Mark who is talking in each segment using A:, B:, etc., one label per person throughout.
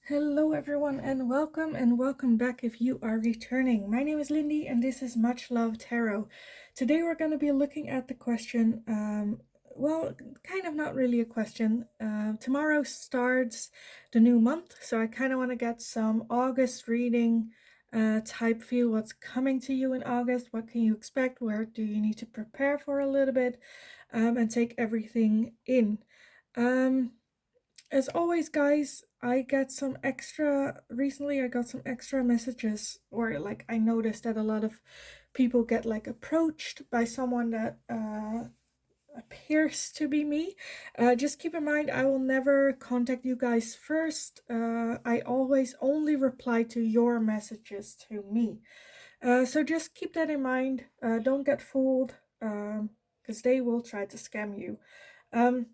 A: Hello everyone and welcome back if you are returning. My name is Lindy and this is Much Love Tarot. Today we're going to be looking at the question, well, kind of not really a question. Tomorrow starts the new month, so I kind of want to get some August reading type feel. What's coming to you in August? What can you expect? Where do you need to prepare for a little bit and take everything in? As always, guys, recently I got some extra messages, or like I noticed that a lot of people get like approached by someone that appears to be me. Just keep in mind, I will never contact you guys first. I always only reply to your messages to me. So just keep that in mind. Don't get fooled, because they will try to scam you. Um,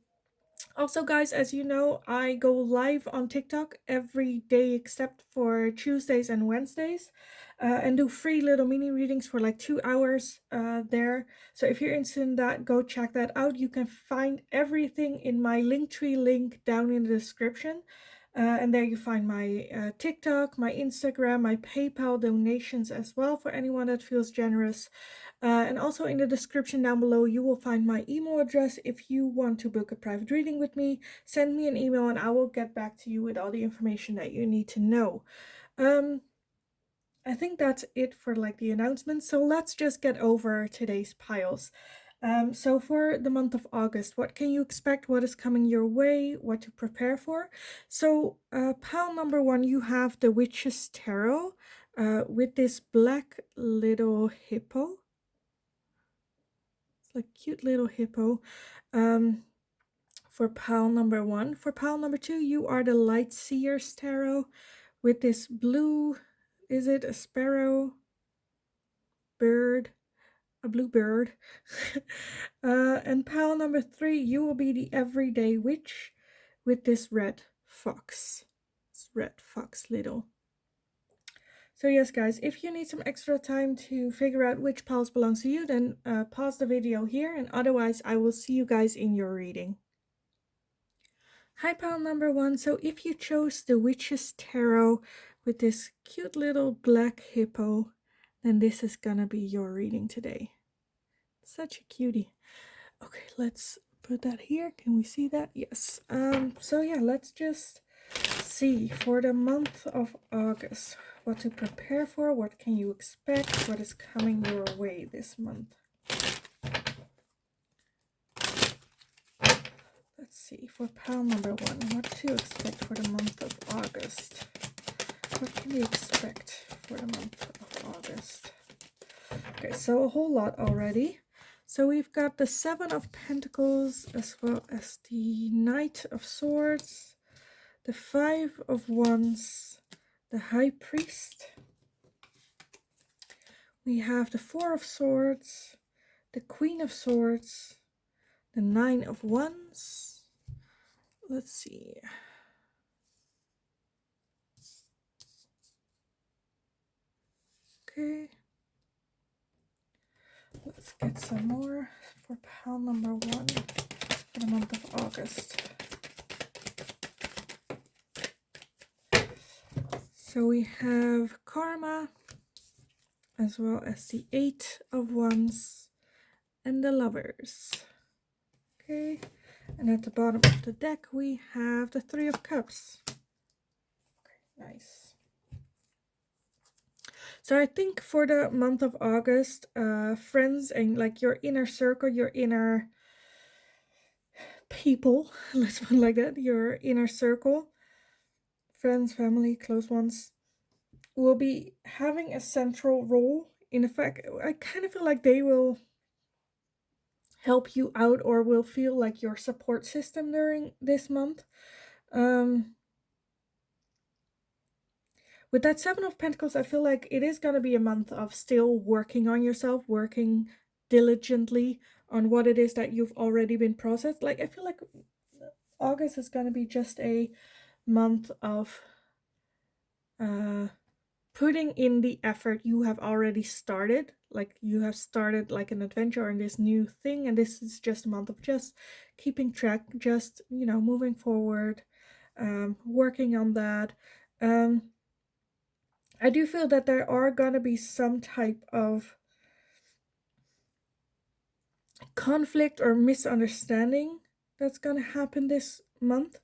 A: Also, guys, as you know, I go live on TikTok every day except for Tuesdays and Wednesdays, and do free little mini readings for like 2 hours there. So if you're interested in that, go check that out. You can find everything in my Linktree link down in the description. And there you find my TikTok, my Instagram, my PayPal donations as well for anyone that feels generous. And also in the description down below, you will find my email address. If you want to book a private reading with me, send me an email and I will get back to you with all the information that you need to know. I think that's it for like the announcements. So let's just get over today's piles. So for the month of August, what can you expect? What is coming your way? What to prepare for? So pile number 1, you have the Witch's Tarot with this black little hippo. Like cute little hippo. For pile number 1. For pile number 2, you are the Light Seer's Tarot with this blue, is it a sparrow? Bird? A blue bird. And pile number 3, you will be the Everyday Witch with this red fox. This red fox little. So yes, guys, if you need some extra time to figure out which piles belongs to you, then pause the video here, and otherwise I will see you guys in your reading. Hi, pile number 1. So if you chose the Witch's Tarot with this cute little black hippo, then this is gonna be your reading today. Such a cutie. Okay, let's put that here. Can we see that? Yes. So yeah, let's just see for the month of August what to prepare for, what can you expect, what is coming your way this month. Let's see for pile number 1, what to expect for the month of August. What can we expect for the month of August? Okay, so a whole lot already. So we've got the 7 of Pentacles as well as the Knight of Swords, the 5 of Wands, the High Priest. We have the 4 of Swords, the Queen of Swords, the 9 of Wands. Let's see. Okay. Let's get some more for pile number 1 for the month of August. So we have Karma, as well as the 8 of Wands and the Lovers. Okay, and at the bottom of the deck we have the 3 of Cups. Okay, nice. So I think for the month of August, friends and like your inner circle, your inner people, let's put it like that, your inner circle, friends, family, close ones, will be having a central role. In fact, I kind of feel like they will help you out or will feel like your support system during this month. With that 7 of Pentacles, I feel like it is going to be a month of still working on yourself, working diligently on what it is that you've already been processed. Like, I feel like August is going to be just a month of putting in the effort you have already started. Like, you have started like an adventure on this new thing, and this is just a month of just keeping track, just, you know, moving forward, working on that. I do feel that there are gonna be some type of conflict or misunderstanding that's gonna happen this month.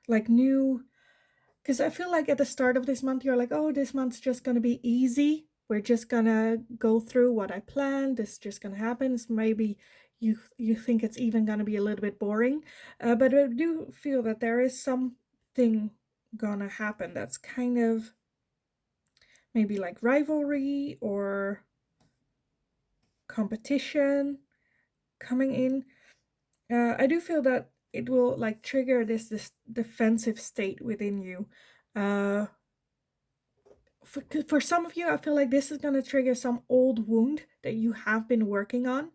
A: Like new, because I feel like at the start of this month, you're like, oh, this month's just gonna be easy. We're just gonna go through what I planned. This is just gonna happen. So maybe you think it's even gonna be a little bit boring, but I do feel that there is something gonna happen that's kind of maybe like rivalry or competition coming in. I do feel that it will like trigger this defensive state within you. Uh, for some of you, I feel like this is gonna trigger some old wound that you have been working on.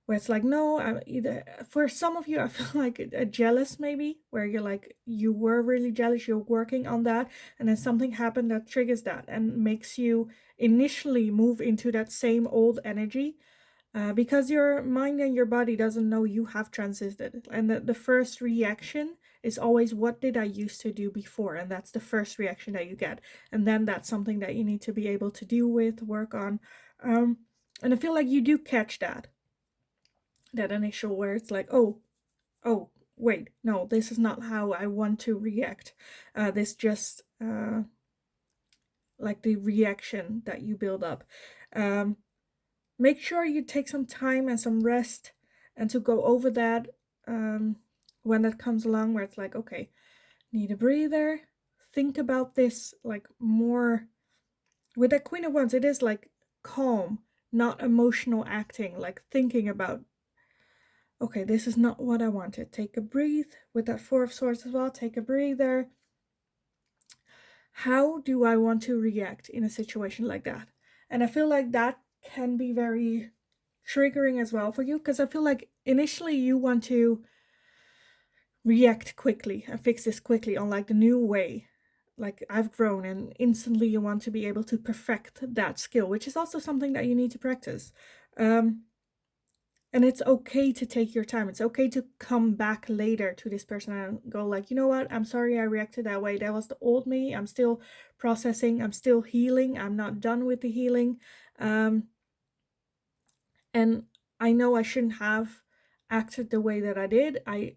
A: Where it's like, no, either for some of you, I feel like a jealous maybe, where you're like, you were really jealous, you're working on that, and then something happened that triggers that and makes you initially move into that same old energy. Because your mind and your body doesn't know you have transited, and the first reaction is always, what did I used to do before? And that's the first reaction that you get, and then that's something that you need to be able to deal with, work on. And I feel like you do catch that initial where it's like, oh, wait, no, this is not how I want to react. This just like the reaction that you build up. Make sure you take some time and some rest and to go over that when that comes along, where it's like, okay, need a breather, think about this like more. With that Queen of Wands, it is like calm, not emotional acting, like thinking about, okay, this is not what I wanted. Take a breathe. With that Four of Swords as well, take a breather. How do I want to react in a situation like that? And I feel like that can be very triggering as well for you, because I feel like initially you want to react quickly and fix this quickly on like the new way. Like, I've grown, and instantly you want to be able to perfect that skill, which is also something that you need to practice. And it's okay to take your time. It's okay to come back later to this person and go like, you know what, I'm sorry I reacted that way. That was the old me. I'm still processing. I'm still healing. I'm not done with the healing. And I know I shouldn't have acted the way that I did. I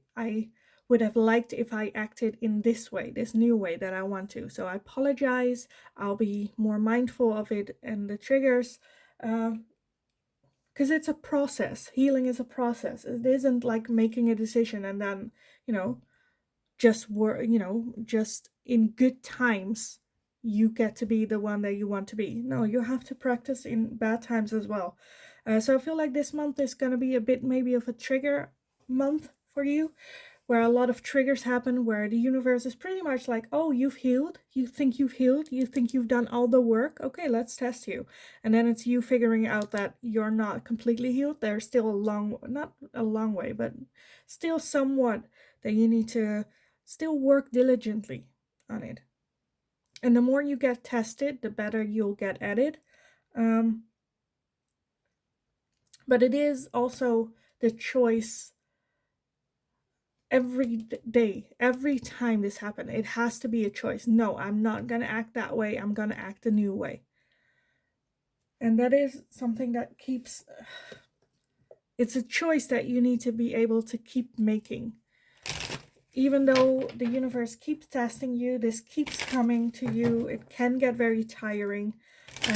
A: would have liked if I acted in this way, this new way that I want to. So I apologize. I'll be more mindful of it and the triggers. Because it's a process. Healing is a process. It isn't like making a decision and then, just just in good times you get to be the one that you want to be. No, you have to practice in bad times as well. So I feel like this month is going to be a bit maybe of a trigger month for you, where a lot of triggers happen, where the universe is pretty much like, oh, you've healed, you think you've done all the work, okay, let's test you. And then it's you figuring out that you're not completely healed. There's still not a long way, but still somewhat that you need to still work diligently on it. And the more you get tested, the better you'll get at it. But it is also the choice every day, every time this happens. It has to be a choice. No, I'm not going to act that way. I'm going to act a new way. And that is something that keeps, it's a choice that you need to be able to keep making. Even though the universe keeps testing you, this keeps coming to you, it can get very tiring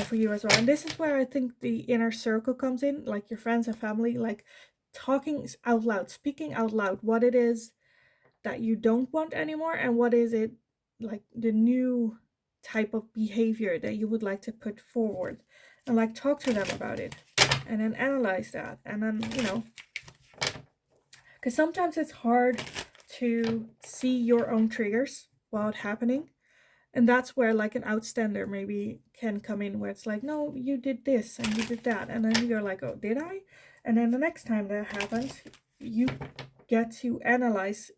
A: for you as well. And this is where I think the inner circle comes in, like your friends and family, like talking out loud, speaking out loud what it is that you don't want anymore, and what is it, like the new type of behavior that you would like to put forward, and like talk to them about it, and then analyze that. And then, because sometimes it's hard to see your own triggers while it's happening. And that's where like an outstander maybe can come in, where it's like, no, you did this and you did that. And then you're like, oh, did I? And then the next time that happens, you get to analyze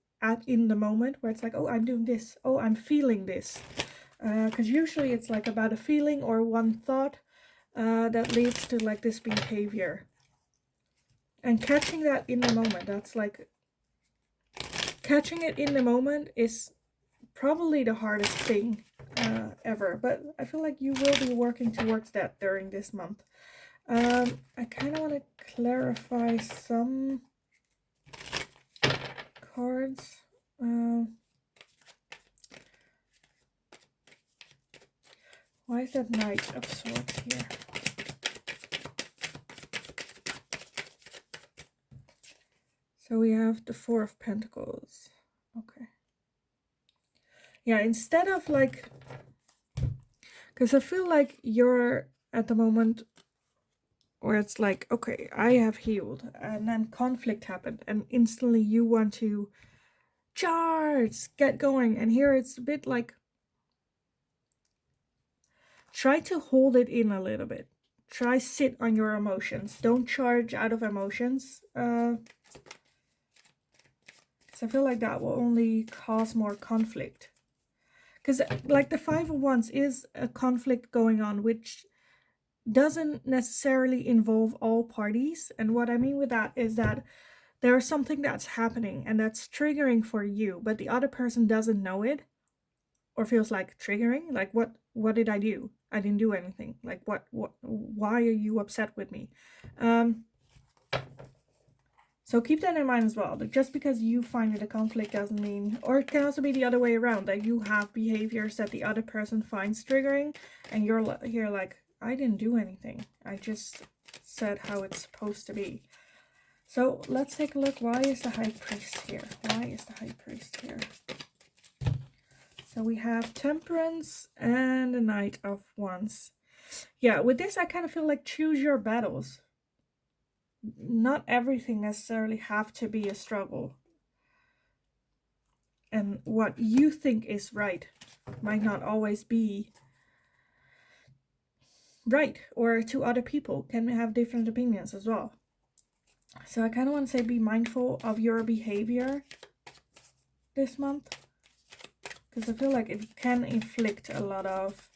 A: in the moment, where it's like, oh, I'm doing this. Oh, I'm feeling this. Because usually it's like about a feeling or one thought that leads to like this behavior. And catching that in the moment, that's like, catching it in the moment is probably the hardest thing ever, but I feel like you will be working towards that during this month. I kind of want to clarify some cards. Why is that Knight of Swords here? So we have the Four of Pentacles. Okay. Yeah, instead of like, because I feel like you're at the moment where it's like, okay, I have healed, and then conflict happened, and instantly you want to charge, get going. And here it's a bit like, try to hold it in a little bit. Try sit on your emotions. Don't charge out of emotions. Because I feel like that will only cause more conflict. Because like the Five of Wands is a conflict going on, which doesn't necessarily involve all parties. And what I mean with that is that there's something that's happening and that's triggering for you, but the other person doesn't know it or feels like triggering. Like, what did I do? I didn't do anything. Like, why are you upset with me? So keep that in mind as well. That just because you find it a conflict doesn't mean, or it can also be the other way around, that you have behaviors that the other person finds triggering, and you're here like, I didn't do anything. I just said how it's supposed to be. So let's take a look. Why is the High Priest here? Why is the High Priest here? So we have Temperance and the Knight of Wands. Yeah, with this I kind of feel like choose your battles. Not everything necessarily have to be a struggle. And what you think is right might not always be right, or to other people can have different opinions as well. So I kind of want to say be mindful of your behavior this month, because I feel like it can inflict a lot of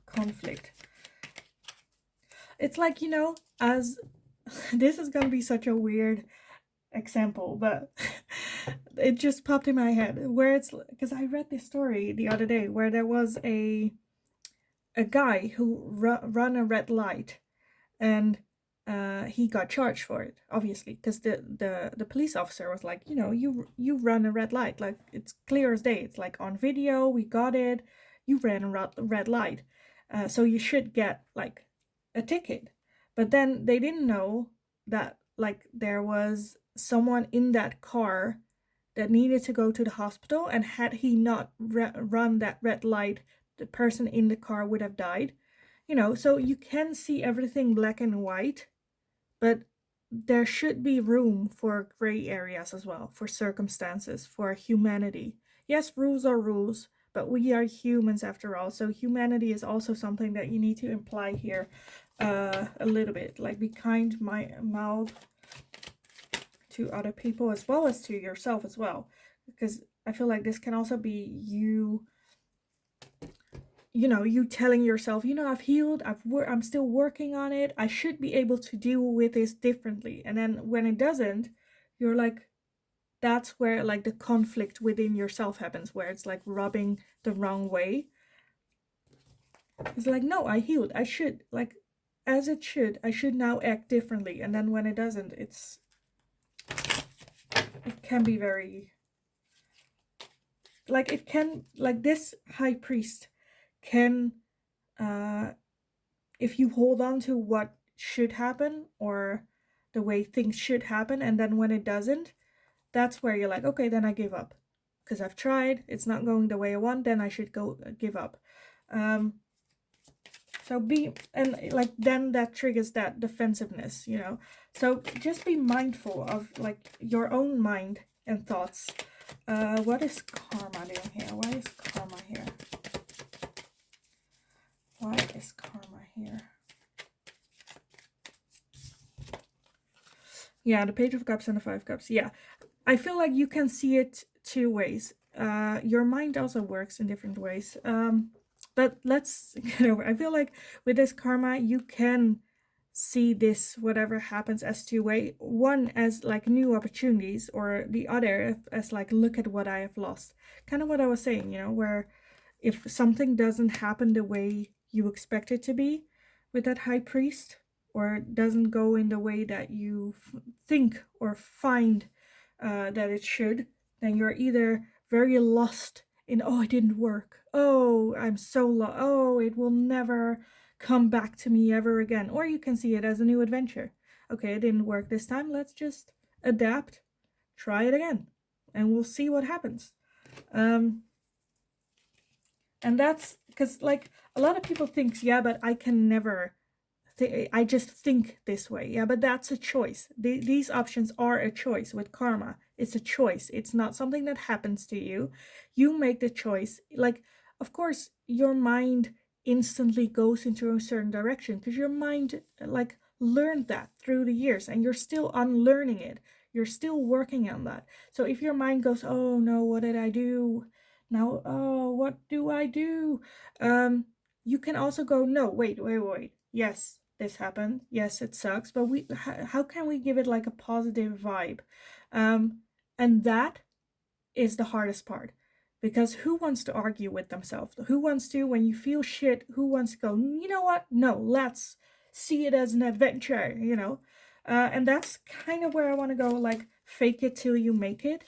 A: conflict. It's like, you know, as this is gonna be such a weird example, but it just popped in my head, where it's because I read this story the other day where there was a guy who run a red light, and he got charged for it, obviously, because the police officer was like, you know, you run a red light, like it's clear as day, it's like on video, we got it, you ran a red light, so you should get like a ticket. But then they didn't know that like there was someone in that car that needed to go to the hospital, and had he not run that red light, the person in the car would have died. You know, so you can see everything black and white, but there should be room for gray areas as well, for circumstances, for humanity. Yes, rules are rules, but we are humans after all, so humanity is also something that you need to imply here a little bit. Like, be kind, mild to other people as well as to yourself as well, because I feel like this can also be you, you know, you telling yourself, you know, I've healed, I'm still working on it, I should be able to deal with this differently. And then when it doesn't, you're like, that's where like the conflict within yourself happens, where it's like rubbing the wrong way. It's like, no, I healed, I should, like, as it should, I should now act differently. And then when it doesn't, it can be very, like, it can, like, this High Priest can, if you hold on to what should happen or the way things should happen, and then when it doesn't, that's where you're like, okay, then I give up, because I've tried, it's not going the way I want, then I should go give up. So and like, then that triggers that defensiveness, you know. So just be mindful of like your own mind and thoughts. What is karma doing here? Why is karma here? Why is karma here? Yeah, the Page of Cups and the Five of Cups. Yeah, I feel like you can see it two ways. Your mind also works in different ways. But let's get over. I feel like with this karma, you can see this whatever happens as two way, one as like new opportunities, or the other as like, look at what I have lost. Kind of what I was saying, where if something doesn't happen the way you expect it to be with that high priest, or doesn't go in the way that you think or find that it should, then you're either very lost in, oh, it didn't work, oh, I'm so lost, oh, it will never come back to me ever again. Or you can see it as a new adventure. Okay, it didn't work this time, let's just adapt, try it again, and we'll see what happens. And that's because, like, a lot of people think, yeah, but I can never, I just think this way. Yeah, but that's a choice. These options are a choice with karma. It's a choice. It's not something that happens to you. You make the choice. Like, of course, your mind instantly goes into a certain direction because your mind, like, learned that through the years, and you're still unlearning it. You're still working on that. So if your mind goes, oh no, what did I do? Now, oh, what do I do? You can also go, no, wait. Yes, this happened. Yes, it sucks, but how can we give it like a positive vibe? And that is the hardest part, because who wants to argue with themselves? Who wants to, when you feel shit, who wants to go, you know what? No, let's see it as an adventure, and that's kind of where I want to go, like, fake it till you make it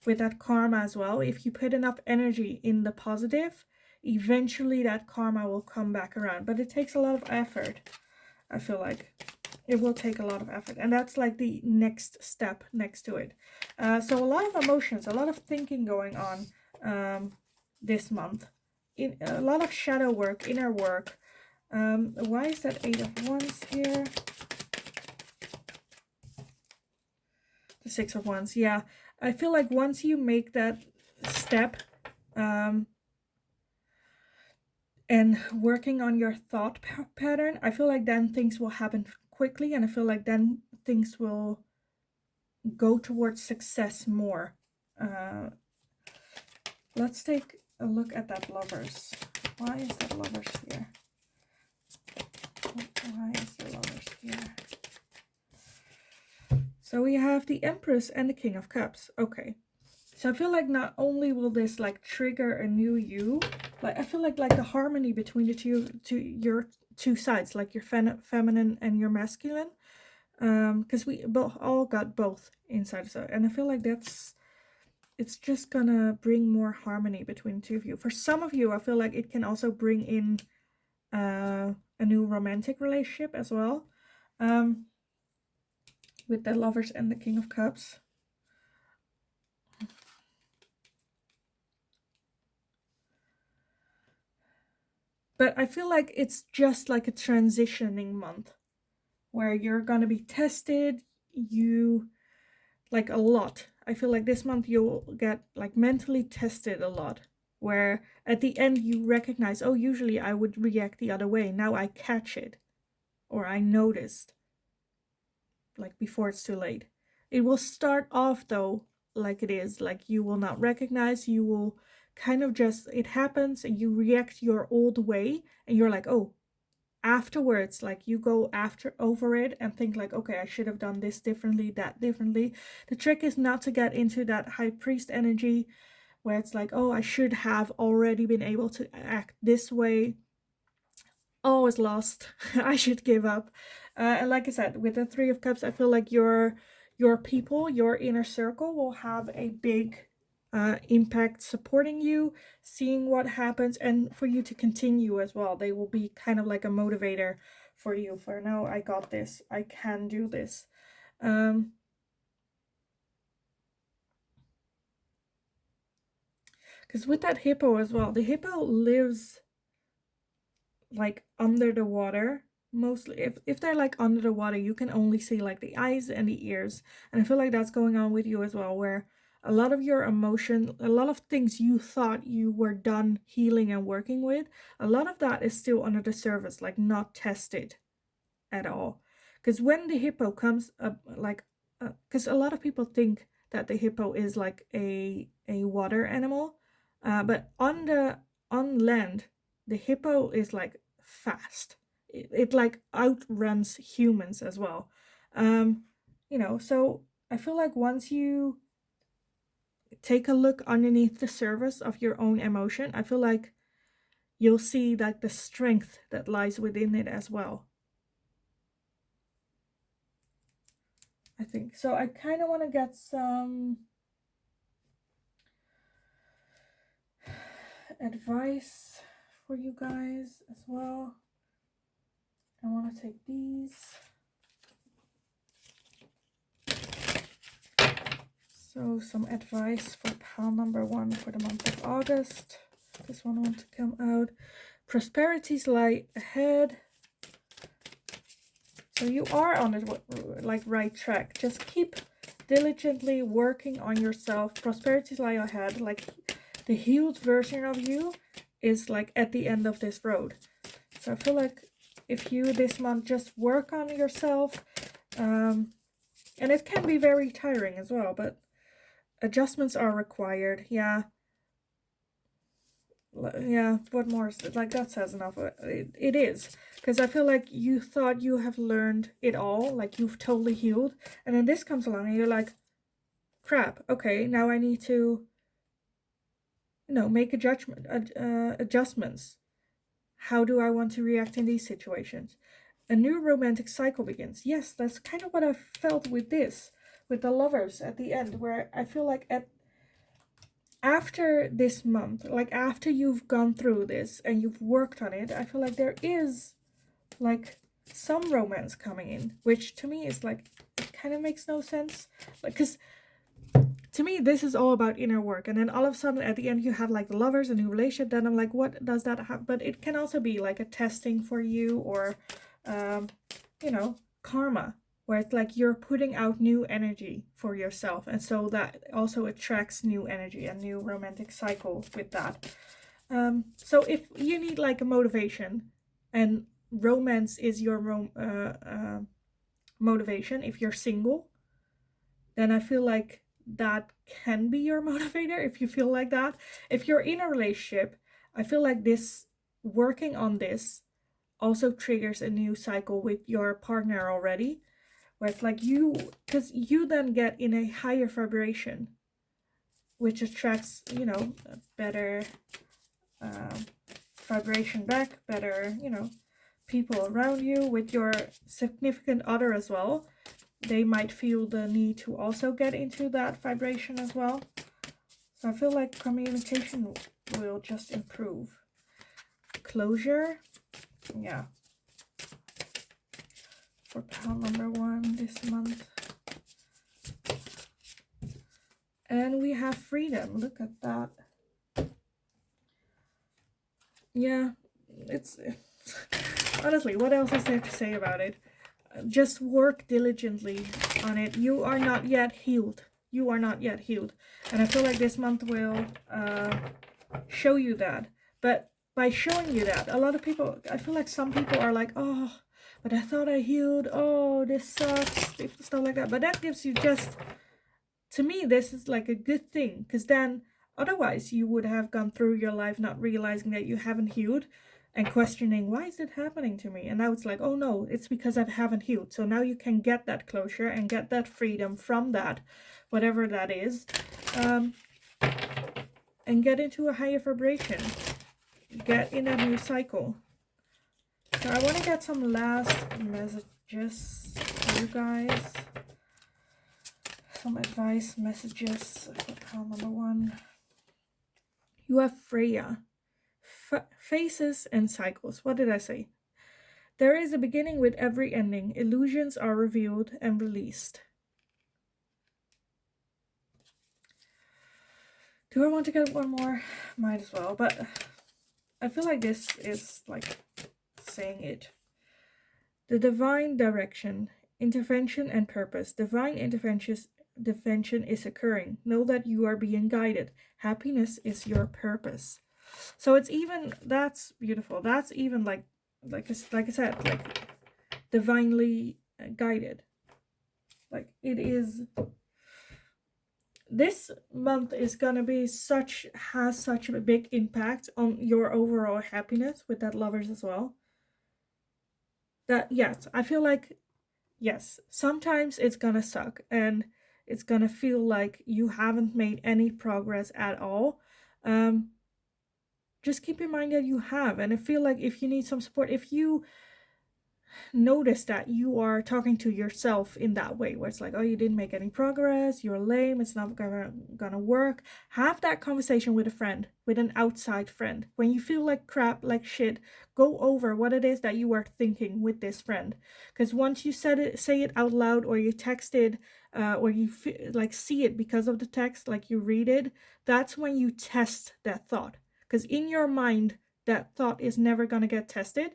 A: with that karma as well. If you put enough energy in the positive, eventually that karma will come back around. But it takes a lot of effort. I feel like it will take a lot of effort. And that's like the next step next to it. So a lot of emotions, a lot of thinking going on this month. A lot of shadow work, inner work. Why is that 8 of Wands here? The 6 of Wands, yeah. I feel like once you make that step and working on your thought pattern, I feel like then things will happen quickly, and I feel like then things will go towards success more. Let's take a look at that Lovers. Why is that Lovers here? Why is the Lovers here? So we have the Empress and the King of Cups. Okay. So I feel like not only will this like trigger a new you, like I feel like the harmony between your two sides, like your feminine and your masculine, because we both all got both inside us, and I feel like it's just gonna bring more harmony between the two of you. For some of you, I feel like it can also bring in a new romantic relationship as well, with the Lovers and the King of Cups. But I feel like it's just like a transitioning month where you're gonna be tested, like a lot. I feel like this month you'll get like mentally tested a lot, where at the end you recognize, oh, usually I would react the other way. Now I catch it, or I noticed, like before it's too late. It will start off though like it is, like you will not recognize, you will kind of just, it happens and you react your old way, and you're like, oh, afterwards, like you go over it and think like, okay, I should have done this differently, that differently. The trick is not to get into that high priest energy where it's like, oh, I should have already been able to act this way, always lost, I should give up. And like I said, with the 3 of Cups, I feel like your people, your inner circle will have a big impact supporting you, seeing what happens, and for you to continue as well. They will be kind of like a motivator for you, for no, I got this, I can do this. Because with that hippo as well, the hippo lives like under the water mostly. If they're like under the water, you can only see like the eyes and the ears, and I feel like that's going on with you as well, where a lot of your emotion, a lot of things you thought you were done healing and working with, a lot of that is still under the surface, like not tested at all. Because when the hippo comes up, like because a lot of people think that the hippo is like a water animal, but on land the hippo is like fast. it like outruns humans as well. You know, so I feel like once you take a look underneath the surface of your own emotion, I feel like you'll see like the strength that lies within it as well. I think so. I kind of want to get some advice for you guys as well. I want to take these. So some advice for pile number 1 for the month of August. This one wants to come out. Prosperities lie ahead. So you are on the like right track. Just keep diligently working on yourself. Prosperities lie ahead. Like the healed version of you is like at the end of this road. So I feel like if you this month just work on yourself, and it can be very tiring as well, but adjustments are required. Yeah, what more is it? Like that says enough. It is, because I feel like you thought you have learned it all, like you've totally healed, and then this comes along and you're like, crap, okay, now I need to, you know, make a judgment, adjustments. How do I want to react in these situations? A new romantic cycle begins. Yes, that's kind of what I felt with this, with the lovers at the end, where I feel like after this month, like after you've gone through this and you've worked on it, I feel like there is like some romance coming in, which to me is like, it kind of makes no sense. Like, because to me, this is all about inner work. And then all of a sudden at the end, you have like the lovers, a new relationship. Then I'm like, what does that have? But it can also be like a testing for you, or, you know, karma, where it's like you're putting out new energy for yourself, and so that also attracts new energy and new romantic cycle with that. So if you need like a motivation, and romance is your motivation, if you're single, then I feel like that can be your motivator if you feel like that. If you're in a relationship, I feel like this, working on this also triggers a new cycle with your partner already, where it's like you, because you then get in a higher vibration, which attracts, you know, a better vibration back, better, you know, people around you. With your significant other as well, they might feel the need to also get into that vibration as well. So I feel like communication will just improve. Closure, yeah, for pile number 1 this month. And we have freedom. Look at that. Yeah, it's honestly, what else is there to say about it? Just work diligently on it. You are not yet healed. You are not yet healed. And I feel like this month will show you that. But by showing you that, a lot of people, I feel like some people are like, oh, but I thought I healed. Oh, this sucks. Stuff like that. But that gives you just, to me, this is like a good thing. Because then, otherwise, you would have gone through your life not realizing that you haven't healed, and questioning, why is it happening to me? And now it's like, oh no, it's because I haven't healed. So now you can get that closure and get that freedom from that, whatever that is, and get into a higher vibration, get in a new cycle. So I want to get some last messages for you guys, some advice messages for pile number 1. You have Freya. Phases and cycles. What did I say? There is a beginning with every ending. Illusions are revealed and released. Do I want to get one more? Might as well, but I feel like this is like saying it. The divine direction, intervention and purpose. Divine intervention is occurring. Know that you are being guided. Happiness is your purpose. So it's even, that's beautiful. That's even like I said, like divinely guided. Like it is. This month is gonna be has such a big impact on your overall happiness with that lovers as well. that, yes, I feel like, yes, sometimes it's gonna suck and it's gonna feel like you haven't made any progress at all. Um, just keep in mind that you have, and I feel like if you need some support, if you notice that you are talking to yourself in that way where it's like, oh, you didn't make any progress, you're lame, it's not gonna work, have that conversation with a friend, with an outside friend. When you feel like crap, like shit, go over what it is that you are thinking with this friend, because once you say it out loud, or you text it, or you like see it because of the text, like you read it, that's when you test that thought, because in your mind that thought is never gonna get tested.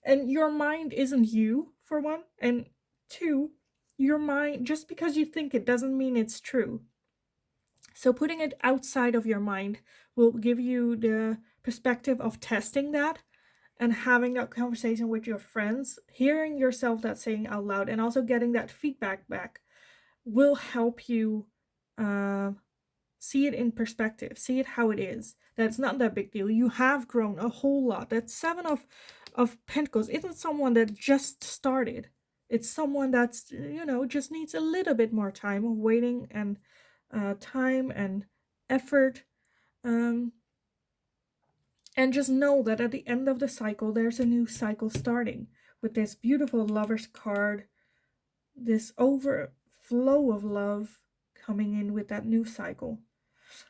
A: And your mind isn't you, for one. And two, your mind, just because you think it doesn't mean it's true. So putting it outside of your mind will give you the perspective of testing that and having that conversation with your friends, hearing yourself that saying out loud, and also getting that feedback back will help you uh, see it in perspective, see it how it is. That's not that big deal. You have grown a whole lot. That seven of pentacles isn't someone that just started. It's someone that's, just needs a little bit more time of waiting, and time and effort. um and just know that at the end of the cycle there's a new cycle starting with this beautiful Lover's card, this overflow of love coming in with that new cycle.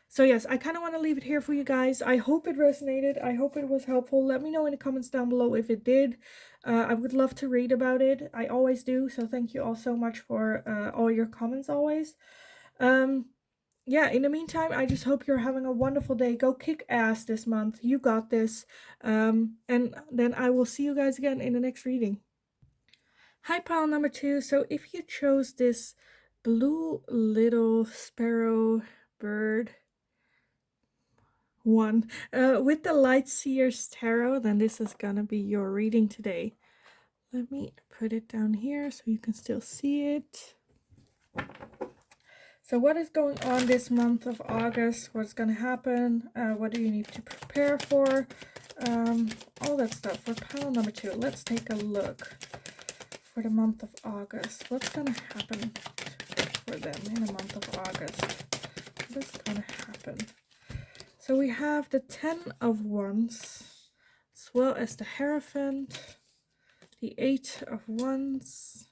A: So yes, I kind of want to leave it here for you guys. I hope it resonated. I hope it was helpful. Let me know in the comments down below if it did. I would love to read about it. I always do. So thank you all so much for all your comments always. Yeah, in the meantime, I just hope you're having a wonderful day. Go kick ass this month. You got this. And then I will see you guys again in the next reading. Hi, pile number 2. So if you chose this blue little sparrow bird one with the Light Seers Tarot, then this is gonna be your reading today. Let me put it down here so you can still see it. So what is going on this month of August? What's gonna happen? What do you need to prepare for? All that stuff for pile number 2. Let's take a look for the month of August. What's gonna happen for them in the month of August? What is gonna happen? So we have the 10 of Wands, as well as the Hierophant, the 8 of Wands.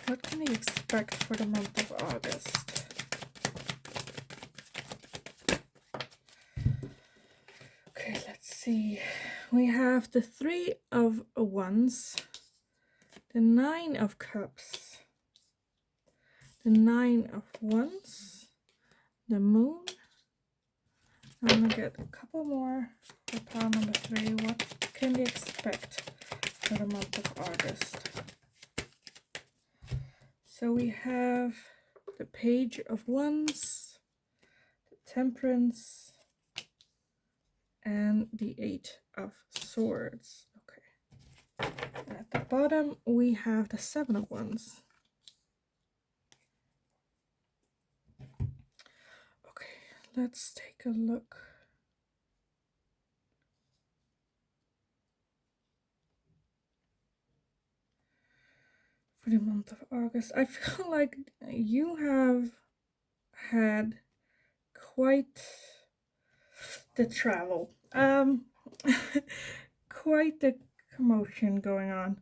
A: What can we expect for the month of August? Okay, let's see. We have the 3 of Wands, the 9 of Cups, the 9 of Wands, the Moon. I'm gonna get a couple more for pile number 3. What can they expect for the month of August? So we have the Page of Wands, the Temperance, and the 8 of Swords. Okay. And at the bottom we have the 7 of Wands. Okay, let's take a look. For the month of August, I feel like you have had quite the travel, quite the commotion going on.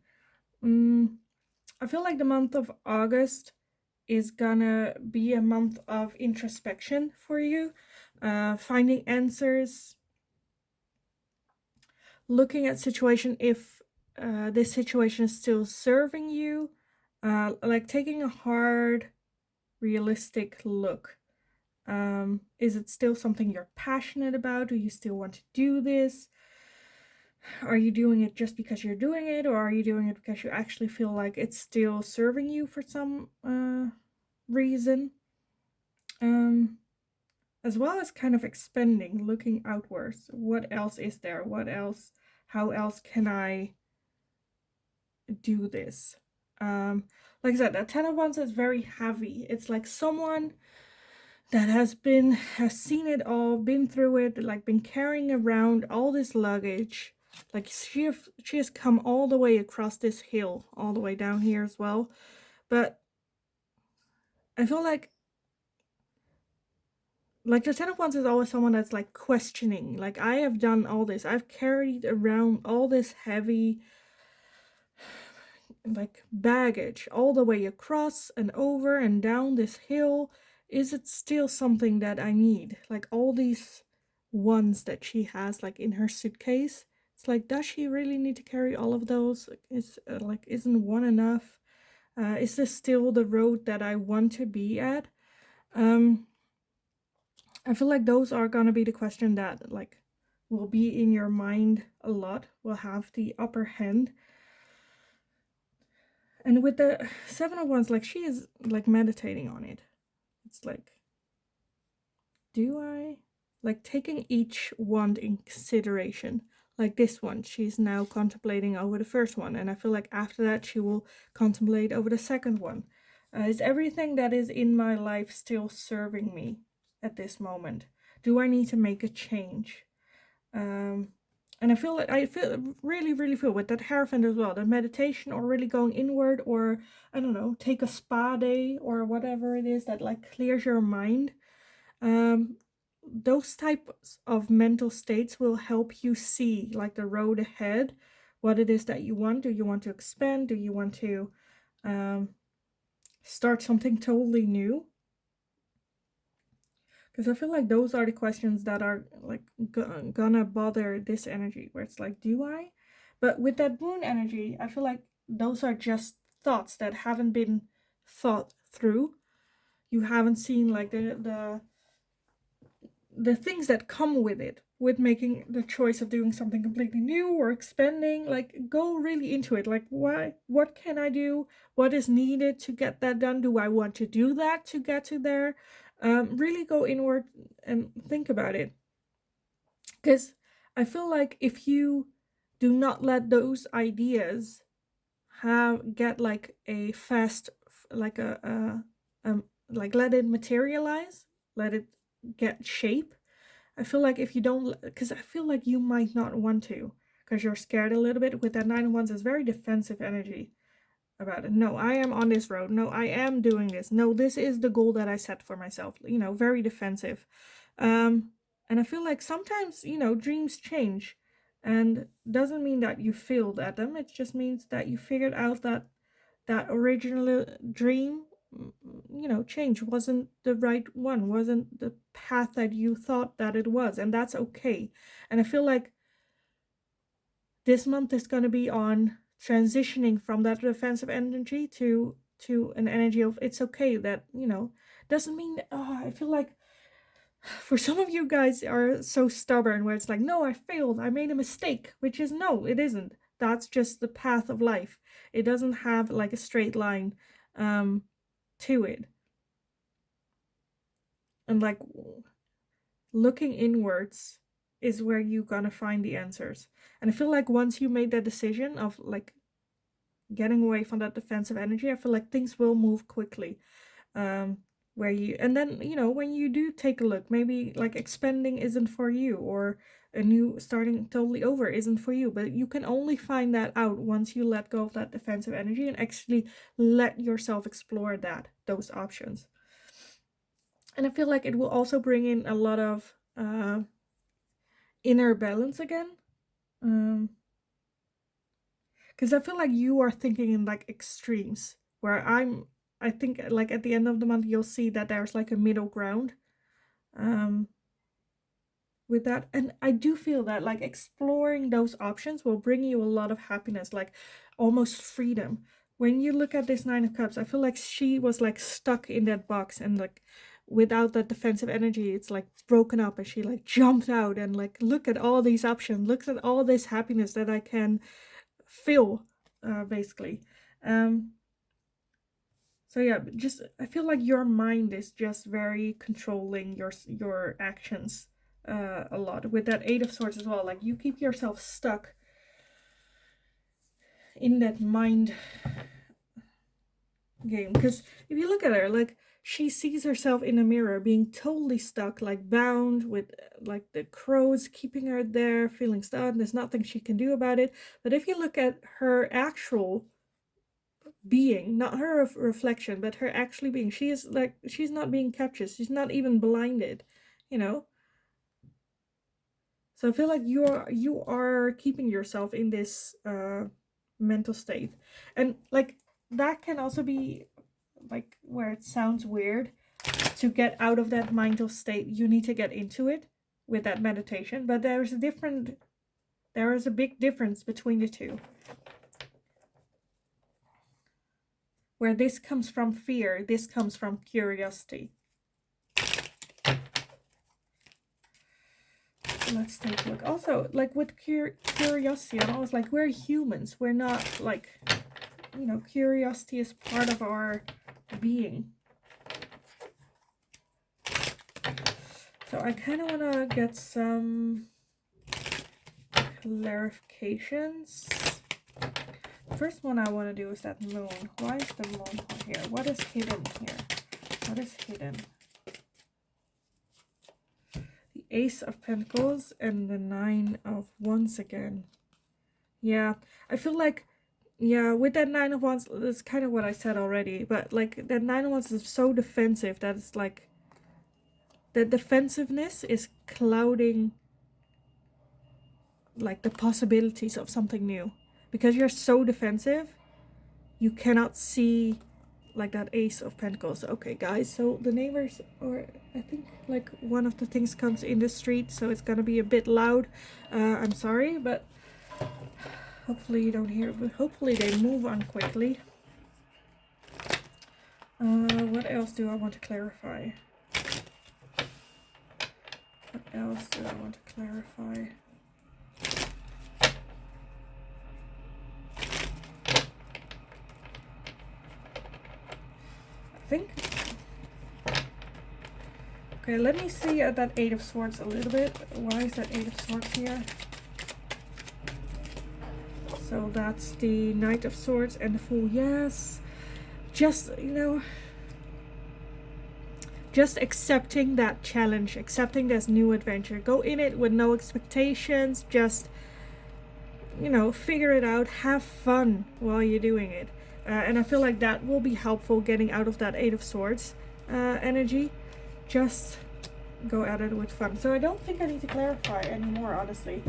A: I feel like the month of August is gonna be a month of introspection for you, finding answers, looking at situation if this situation is still serving you, like taking a hard, realistic look. Is it still something you're passionate about? Do you still want to do this? Are you doing it just because you're doing it, or are you doing it because you actually feel like it's still serving you for some reason? As well as kind of expanding, looking outwards. What else is there? What else? How else can I do this? Like I said, that 10 of Wands is very heavy. It's like someone that has seen it all, been through it, like been carrying around all this luggage, Like she has come all the way across this hill, all the way down here as well. But I feel like the Ten of Wands is always someone that's like questioning. Like, I have done all this. I've carried around all this heavy like baggage all the way across and over and down this hill. Is it still something that I need? Like all these ones that she has like in her suitcase. It's like, does she really need to carry all of those? Is like, isn't one enough? Is this still the road that I want to be at? I feel like those are gonna be the question that like will be in your mind a lot, will have the upper hand. And with the Seven of Wands, like she is like meditating on it. It's like, do I? Like taking each wand in consideration. Like this one, she's now contemplating over the first one. And I feel like after that, she will contemplate over the second one. Is everything that is in my life still serving me at this moment? Do I need to make a change? And I feel really feel with that Hierophant as well, the meditation or really going inward, or I don't know, take a spa day or whatever it is that like clears your mind. Those types of mental states will help you see like the road ahead, what it is that you want. Do you want to expand? Do you want to start something totally new? Because I feel like those are the questions that are like gonna bother this energy, where it's like, do I? But with that moon energy, I feel like those are just thoughts that haven't been thought through. You haven't seen like the things that come with it, with making the choice of doing something completely new or expanding. Like, go really into it. Like, what can I do? What is needed to get that done? Do I want to do that to get to there? Really go inward and think about it. Because I feel like if you do not let those ideas get like a fast, like like let it materialize, let it get shape. I feel like if you don't, because I feel like you might not want to, because you're scared a little bit. With that Nine of Wands, is very defensive energy about it. No, I am on this road. No, I am doing this. No, this is the goal that I set for myself. You know, very defensive. And I feel like sometimes, you know, dreams change, and doesn't mean that you failed at them. It just means that you figured out that that original dream, you know, change wasn't the right one, wasn't the path that you thought that it was, and that's okay. And I feel like this month is going to be on transitioning from that defensive energy to an energy of it's okay. That, you know, doesn't mean I feel like for some of you guys are so stubborn, where it's like, no, I failed, I made a mistake, which is, no, it isn't. That's just the path of life. It doesn't have like a straight line to it. And like looking inwards is where you're gonna find the answers. And I feel like once you made that decision of like getting away from that defensive energy, I feel like things will move quickly. Where you, and then, you know, when you do take a look, maybe like expanding isn't for you, or a new starting totally over isn't for you, but you can only find that out once you let go of that defensive energy and actually let yourself explore those options. And I feel like it will also bring in a lot of inner balance again. Because I feel like you are thinking in like extremes, where I think like at the end of the month you'll see that there's like a middle ground with that. And I do feel that like exploring those options will bring you a lot of happiness, like almost freedom. When you look at this Nine of Cups, I feel like she was like stuck in that box, and like without that defensive energy, it's like broken up, and she like jumped out and like, look at all these options, look at all this happiness that I can feel, basically. So yeah, just I feel like your mind is just very controlling your actions a lot. With that Eight of Swords as well, like you keep yourself stuck in that mind game. Because if you look at her, like she sees herself in a mirror being totally stuck, like bound with like the crows keeping her there, feeling stuck. There's nothing she can do about it. But if you look at her actual being, not her reflection, but her actually being, she is like, she's not being captured. She's not even blinded, you know? So I feel like you are keeping yourself in this mental state. And like that can also be like where it sounds weird. To get out of that mental state, you need to get into it with that meditation. But there is a big difference between the two. Where this comes from fear, this comes from curiosity. Let's take a look. Also, like with curiosity, I'm always like, we're humans. We're not like, you know, curiosity is part of our being. So I kind of want to get some clarifications. The first one I want to do is that moon. Why is the moon here? What is hidden here? What is hidden? The Ace of Pentacles and the Nine of Wands again. Yeah, I feel like, yeah, with that Nine of Wands, that's kind of what I said already. But like that Nine of Wands is so defensive that it's like, the defensiveness is clouding like the possibilities of something new. Because you're so defensive, you cannot see like that Ace of Pentacles. Okay, guys, so the neighbors, or I think like one of the things comes in the street, so it's gonna be a bit loud. I'm sorry, but hopefully you don't hear, but hopefully they move on quickly. What else do I want to clarify? What else do I want to clarify? Okay, let me see at that Eight of Swords a little bit. Why is that Eight of Swords here? So that's the Knight of Swords and the Fool. Yes, just, you know, just accepting that challenge, accepting this new adventure. Go in it with no expectations, just, you know, figure it out, have fun while you're doing it. And I feel like that will be helpful getting out of that Eight of Swords energy. Just go at it with fun. So I don't think I need to clarify anymore, honestly.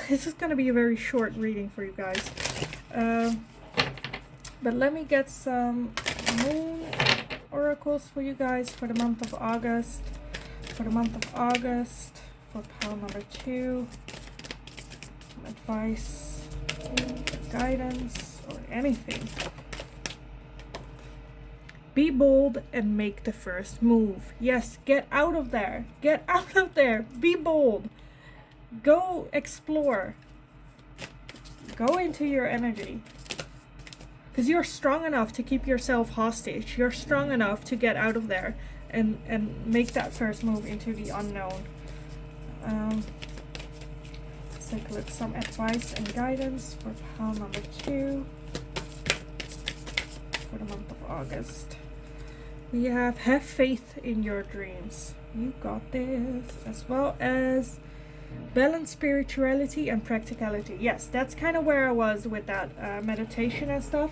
A: This is going to be a very short reading for you guys. But let me get some moon oracles for you guys for the month of August. For the month of August, for pile number 2. Some advice, guidance, or anything. Be bold and make the first move. Yes, get out of there. Get out of there. Be bold. Go explore. Go into your energy. Because you're strong enough to keep yourself hostage. You're strong enough to get out of there and make that first move into the unknown. Let's take a look. Some advice and guidance for pile number 2 for the month of August. We have faith in your dreams. You got this. As well as balance spirituality and practicality. Yes, that's kind of where I was with that meditation and stuff.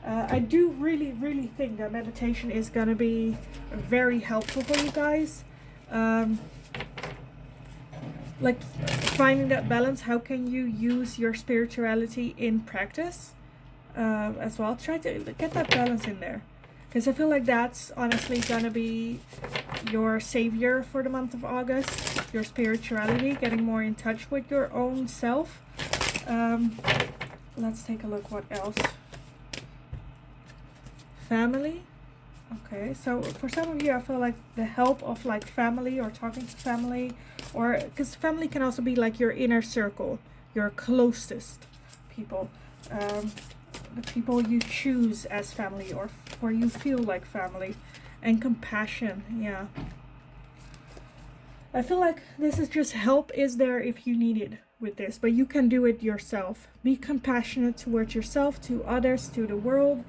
A: I do really think that meditation is going to be very helpful for you guys. Like finding that balance. How can you use your spirituality in practice as well? Try to get that balance in there. Because I feel like that's honestly going to be your savior for the month of August. Your spirituality, getting more in touch with your own self. Let's take a look what else. Family. Okay, so for some of you, I feel like the help of like family or talking to family. Or because family can also be like your inner circle. Your closest people. The people you choose as family or where you feel like family. And compassion, yeah. I feel like this is just help is there if you need it with this, but you can do it yourself. Be compassionate towards yourself, to others, to the world.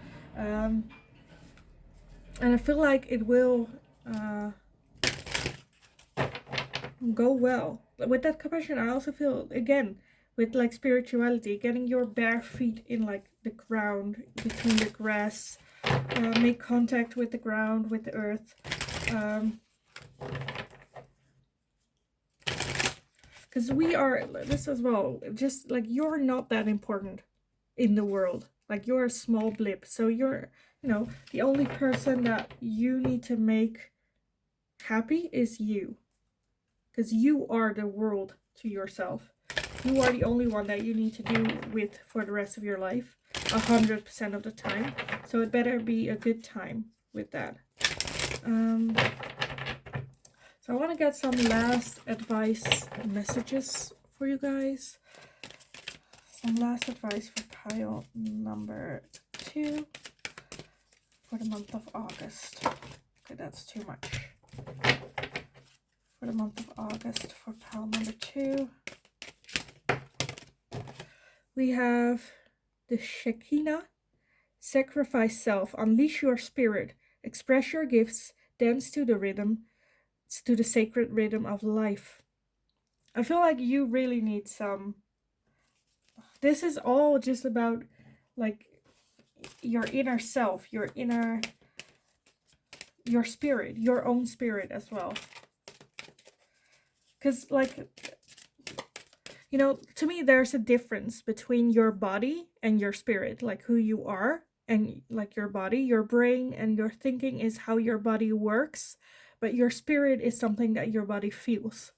A: And I feel like it will go well. With that compassion, I also feel, again, with like spirituality, getting your bare feet in like the ground, between the grass, make contact with the ground, with the earth. Because we are, this as well, just like, you're not that important in the world. Like, you're a small blip. So you're, the only person that you need to make happy is you. Because you are the world to yourself. You are the only one that you need to do with for the rest of your life, 100% of the time. So it better be a good time with that. So I want to get some last advice messages for you guys. Some last advice for pile number 2 for the month of August. Okay, that's too much. For the month of August for pile number 2, we have the Shekinah. Sacrifice self, unleash your spirit, express your gifts, dance to the rhythm, to the sacred rhythm of life. I feel like you really need some. This is all just about like your inner self, your spirit, your own spirit as well. Because like, to me, there's a difference between your body and your spirit, like who you are. And like your body, your brain and your thinking is how your body works, but your spirit is something that your body feels.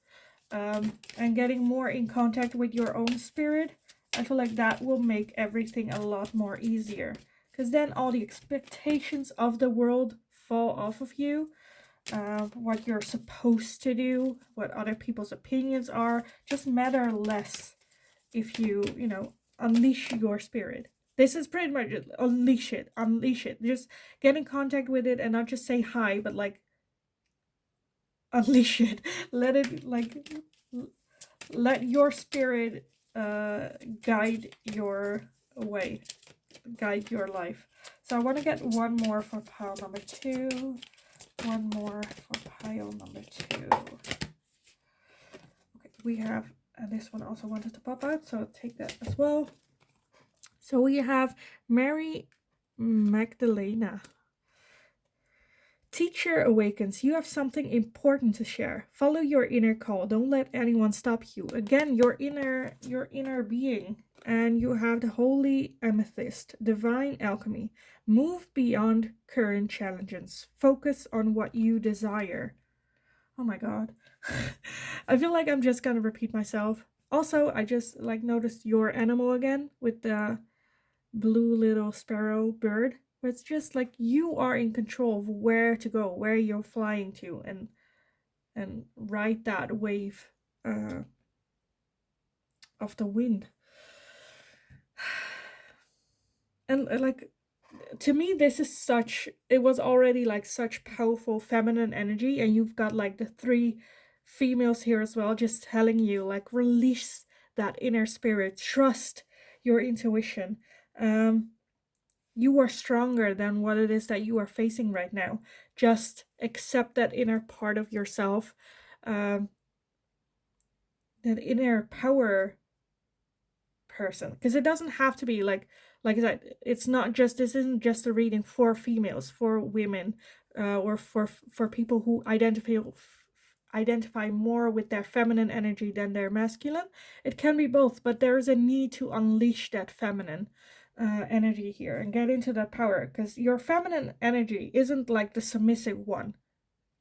A: And getting more in contact with your own spirit, I feel like that will make everything a lot more easier. Because then all the expectations of the world fall off of you. What you're supposed to do, what other people's opinions are, just matter less if you, unleash your spirit. This is pretty much it. Unleash it. Just get in contact with it and not just say hi, but like unleash it. Let it let your spirit guide your way, guide your life. So I want to get one more for pile number 2. One more for pile number 2. Okay, we have, and this one also wanted to pop out, so I'll take that as well. So we have Mary Magdalena. Teacher awakens. You have something important to share. Follow your inner call. Don't let anyone stop you. Again, your inner being. And you have the holy amethyst, divine alchemy. Move beyond current challenges. Focus on what you desire. Oh my god. I feel like I'm just gonna repeat myself. Also, I just like noticed your animal again with the blue little sparrow bird. Where it's just like you are in control of where to go, where you're flying to, and ride that wave of the wind. And like, to me, this is it was already like such powerful feminine energy, and you've got like the 3 females here as well, just telling you like, release that inner spirit, trust your intuition. You are stronger than what it is that you are facing right now. Just accept that inner part of yourself, that inner power person. Because it doesn't have to be like I said, this isn't just a reading for females, for women, or for people who identify more with their feminine energy than their masculine. It can be both, but there is a need to unleash that feminine energy here and get into that power, because your feminine energy isn't like the submissive one.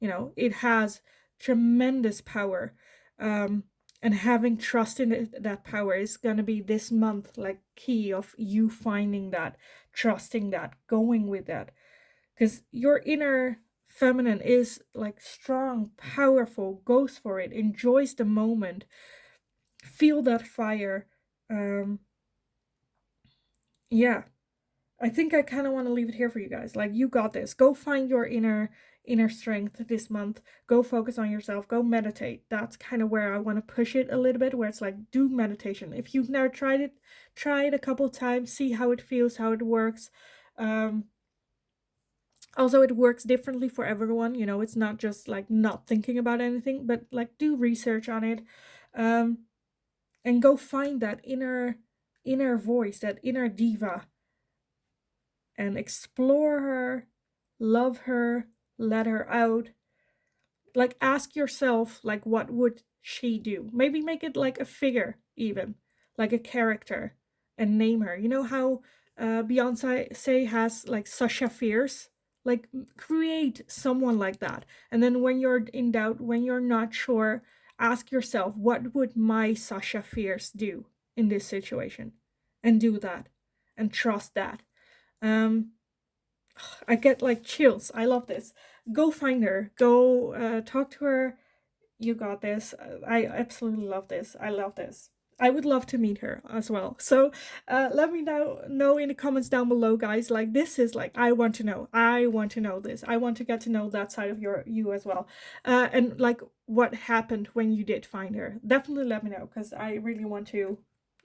A: It has tremendous power, and having trust in that power is gonna be this month like key of you finding that, trusting that, going with that, because your inner feminine is like strong, powerful, goes for it, enjoys the moment, feel that fire. Yeah, I think I kind of want to leave it here for you guys. Like, you got this. Go find your inner strength this month. Go focus on yourself. Go meditate. That's kind of where I want to push it a little bit, where it's like, do meditation. If you've never tried it, try it a couple times, see how it feels, how it works. Also, it works differently for everyone. You know, it's not just like not thinking about anything, but like do research on it, um, and go find that inner voice, that inner diva, and explore her, love her, let her out. Like ask yourself, like, what would she do? Maybe make it like a figure, even like a character, and name her. You know how Beyonce say has like Sasha Fierce. Like create someone like that, and then when you're in doubt, when you're not sure, ask yourself, what would my Sasha Fierce do in this situation, and do that, and trust that. Um, I get like chills. I love this. Go find her. Go talk to her. You got this. I absolutely love this. I love this. I would love to meet her as well. So let me know in the comments down below, guys. Like this is like I want to know. I want to know this. I want to get to know that side of you as well. And like what happened when you did find her. Definitely let me know because I really want to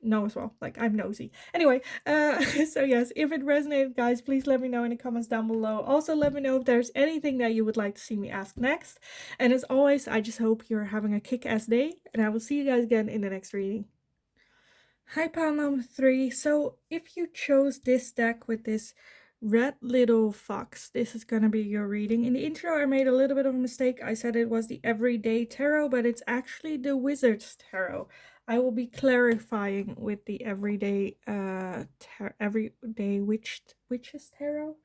A: know as well. Like I'm nosy. Anyway, so yes, if it resonated, guys, please let me know in the comments down below. Also, let me know if there's anything that you would like to see me ask next. And as always, I just hope you're having a kick-ass day, and I will see you guys again in the next reading. Hi, pile number 3. So if you chose this deck with this red little fox, this is gonna be your reading. In the intro, I made a little bit of a mistake. I said it was the Everyday Tarot, but it's actually the Wizard's Tarot. I will be clarifying with the Everyday Witch's Tarot.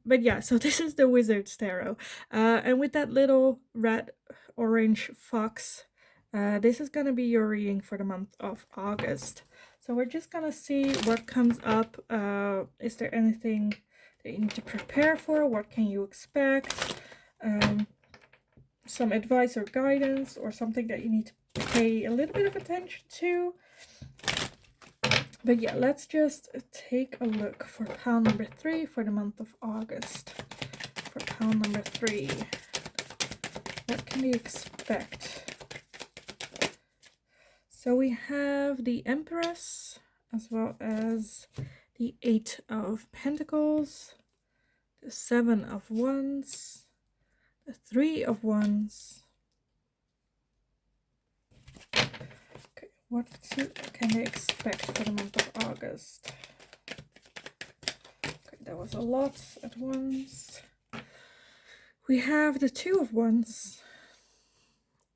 A: But yeah, so this is the Wizard's Tarot. And with that little red orange fox, this is gonna be your reading for the month of August. So we're just gonna see what comes up. Is there anything that you need to prepare for? What can you expect? Some advice or guidance, or something that you need to pay a little bit of attention to. But yeah, let's just take a look for pile number 3 for the month of August. For pile number 3, what can we expect? So we have the Empress, as well as the 8 of Pentacles, the 7 of Wands, the 3 of Wands. Okay, what can they expect for the month of August? Okay, that was a lot at once. We have the 2 of Wands,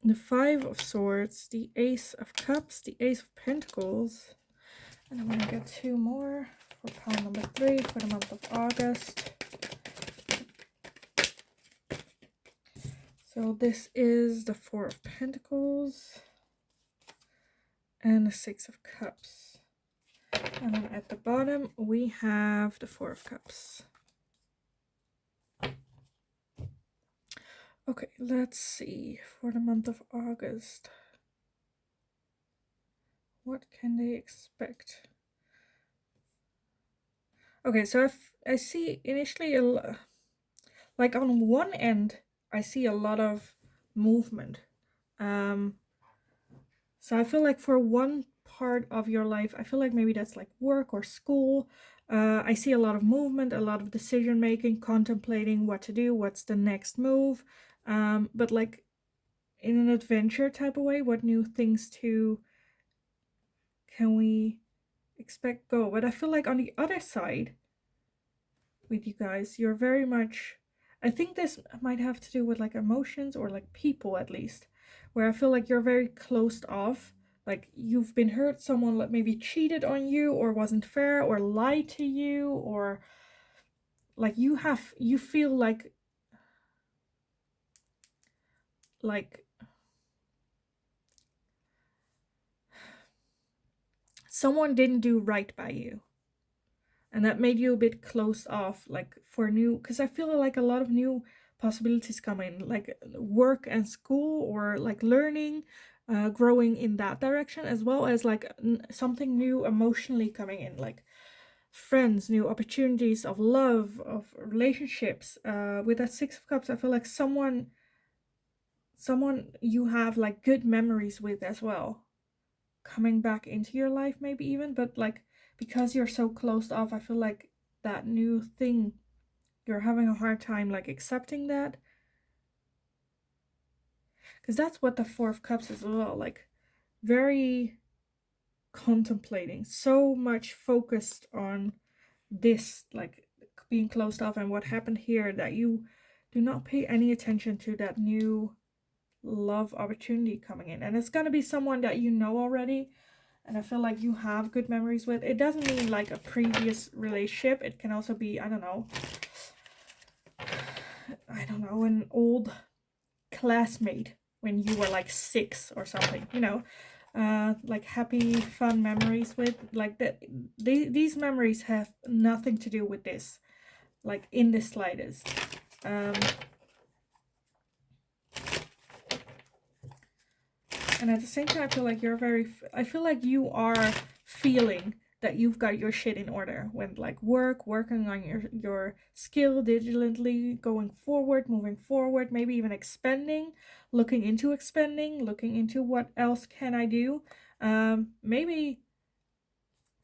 A: the 5 of Swords, the Ace of Cups, the Ace of Pentacles, and I'm gonna get 2 more for pile number 3 for the month of August. So this is the 4 of Pentacles and the 6 of Cups. And then at the bottom we have the 4 of Cups. Okay, let's see for the month of August. What can they expect? Okay, so I see initially like on one end I see a lot of movement. So I feel like for one part of your life, I feel like maybe that's like work or school. I see a lot of movement, a lot of decision making, contemplating what to do, what's the next move. But like in an adventure type of way, what new things can we expect go? But I feel like on the other side with you guys, you're very much, I think this might have to do with like emotions, or like people at least, where I feel like you're very closed off. Like you've been hurt, someone like maybe cheated on you, or wasn't fair, or lied to you, or like you feel like someone didn't do right by you, and that made you a bit closed off, like for new, because I feel like a lot of new possibilities come in, like work and school, or like learning, growing in that direction, as well as like something new emotionally coming in, like friends, new opportunities of love, of relationships. With that 6 of Cups, I feel like someone you have like good memories with as well, coming back into your life, maybe even. But like because you're so closed off, I feel like that new thing you're having a hard time like accepting that, because that's what the Four of Cups is as well, like very contemplating, so much focused on this, like being closed off and what happened here, that you do not pay any attention to that new love opportunity coming in. And it's going to be someone that you know already, and I feel like you have good memories with. It doesn't mean like a previous relationship. It can also be, I don't know, an old classmate when you were like 6 or something, you know. Like happy fun memories with, like that. These memories have nothing to do with this, like in the slightest. And at the same time, I feel like you are feeling that you've got your shit in order when like working on your skill diligently, going forward, moving forward, maybe even looking into what else can I do. Maybe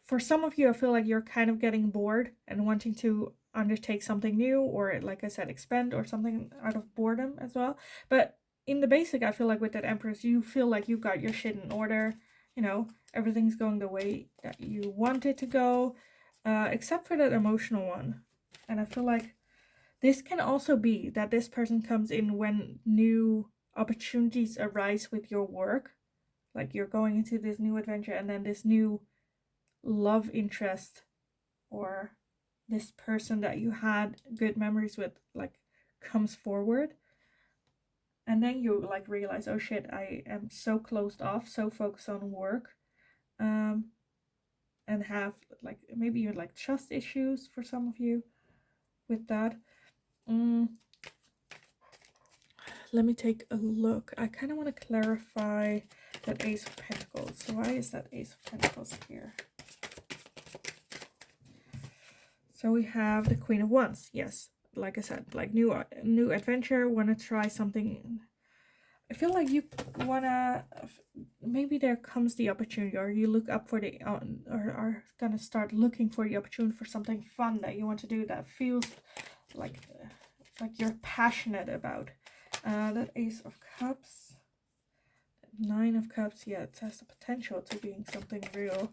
A: for some of you, I feel like you're kind of getting bored and wanting to undertake something new, or like I said, expand or something out of boredom as well. But in the basic, I feel like with that Empress, you feel like you got your shit in order. You know, everything's going the way that you want it to go, except for that emotional one. And I feel like this can also be that this person comes in when new opportunities arise with your work. Like you're going into this new adventure, and then this new love interest or this person that you had good memories with like comes forward, and then you like realize, oh shit, I am so closed off, so focused on work, and have like maybe even like trust issues for some of you with that. Let me take a look. I kind of want to clarify that Ace of Pentacles. So why is that Ace of Pentacles here? So we have the Queen of Wands. Yes, like I said, like new adventure, want to try something. I feel like you want to, maybe there comes the opportunity, or you look up for the, or are going to start looking for the opportunity for something fun that you want to do that feels like you're passionate about. That Ace of Cups, Nine of Cups, yeah, it has the potential to being something real.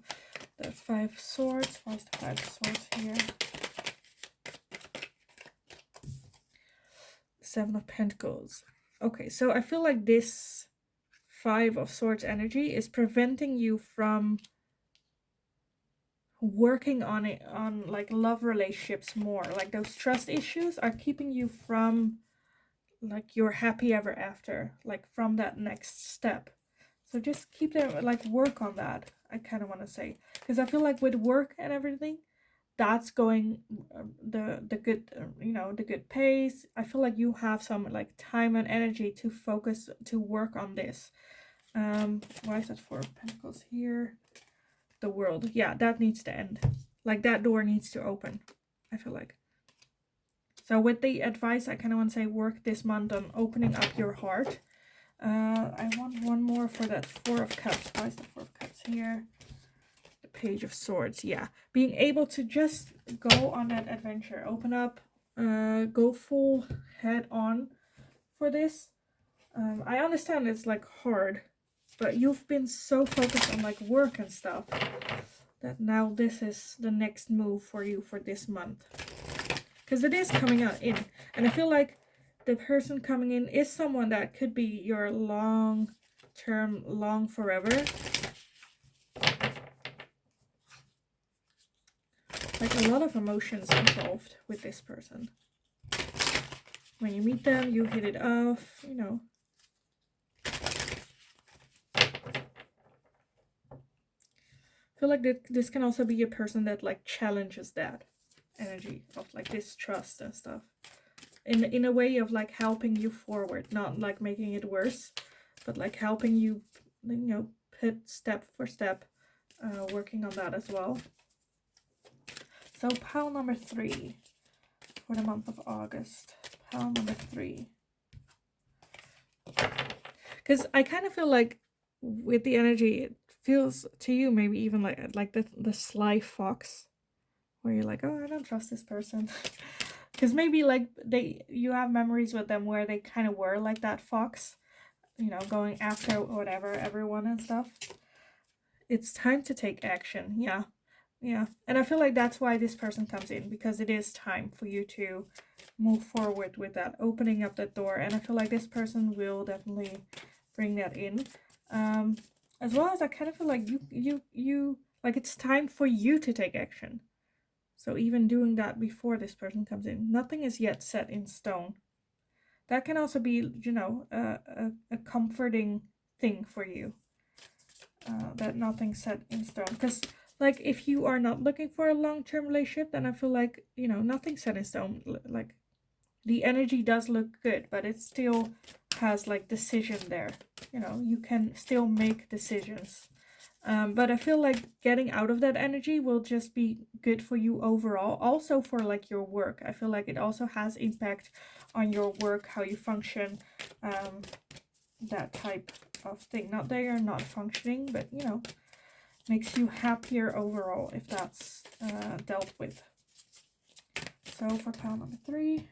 A: The Five of Swords, why is the Five of Swords here? Seven of Pentacles. Okay, so I feel like this Five of Swords energy is preventing you from working on it, on like love relationships more. Like those trust issues are keeping you from like your happy ever after, like from that next step. So just keep them, like work on that, I kind of want to say, because I feel like with work and everything, that's going the good, the good pace. I feel like you have some like time and energy to focus to work on this. Why is that Four of Pentacles here? The World. Yeah, that needs to end. Like that door needs to open, I feel like. So with the advice, I kind of want to say work this month on opening up your heart. I want one more for that Four of Cups. Why is the Four of Cups here? The Page of Swords. Yeah, being able to just go on that adventure, open up, go full head on for this. I understand it's like hard, but you've been so focused on like work and stuff that now this is the next move for you for this month, because it is coming out in, and I feel like the person coming in is someone that could be your long term, long forever. Like a lot of emotions involved with this person. When you meet them, you hit it off, you know. I feel like this can also be a person that like challenges that energy of like distrust and stuff. In a way of like helping you forward, not like making it worse, but like helping you, put step for step, working on that as well. So pile number 3 for the month of August. Pile number 3. Because I kind of feel like with the energy, it feels to you maybe even like the sly fox, where you're like, oh, I don't trust this person. Because maybe like you have memories with them where they kind of were like that fox, you know, going after whatever, everyone and stuff. It's time to take action. Yeah. Yeah. And I feel like that's why this person comes in, because it is time for you to move forward with that, opening up that door. And I feel like this person will definitely bring that in. As well as I kind of feel like you like it's time for you to take action. So even doing that before this person comes in, nothing is yet set in stone. That can also be, you know, a comforting thing for you. That nothing's set in stone. Because, like, if you are not looking for a long-term relationship, then I feel like, you know, nothing's set in stone. Like, the energy does look good, but it still has, like, decision there. You know, you can still make decisions. But I feel like getting out of that energy will just be good for you overall. Also for, like, your work. I feel like it also has impact on your work, how you function, that type of thing. Not that you're not functioning, but, you know, makes you happier overall if that's dealt with. So for pile number 3,